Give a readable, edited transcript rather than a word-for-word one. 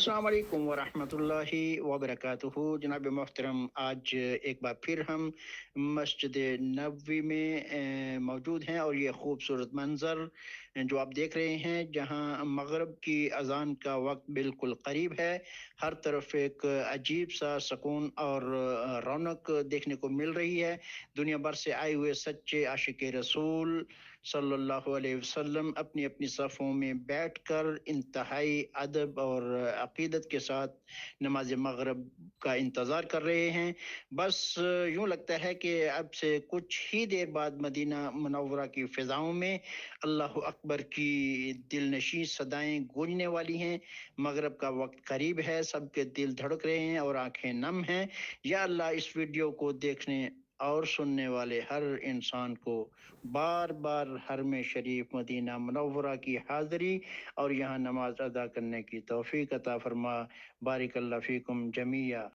अस्सलाम वालेकुम वरहमतुल्लाहि वबरकातुहू। जनाब मोहतरम, आज एक बार फिर हम मस्जिद नबवी में मौजूद हैं और ये खूबसूरत मंज़र जो आप देख रहे हैं, जहां मगरिब की अजान का वक्त बिल्कुल करीब है। हर तरफ एक अजीब सा सुकून और रौनक देखने को मिल रही है। दुनिया भर से आए हुए सच्चे आशिक रसूल सल्लल्लाहु अलैहि वसल्लम अपनी अपनी सफ़ों में बैठकर इंतहाई अदब और अक़ीदत के साथ नमाज मगरिब का इंतज़ार कर रहे हैं। बस यूँ लगता है कि अब से कुछ ही देर बाद मदीना मुनव्वरा की फ़िज़ाओं में अल्लाहु अकबर की दिलनशीं सदाएँ गूंजने वाली हैं। मगरिब का वक्त करीब है, सबके दिल धड़क रहे हैं और आँखें नम हैं। या अल्लाह, इस वीडियो को देखने और सुनने वाले हर इंसान को बार-बार हरम शरीफ मदीना मुनव्वरा की हाज़िरी और यहाँ नमाज़ अदा करने की तौफ़ीक़ अता फ़रमा। बारिक अल्लाह फ़ीकुम जमीआ।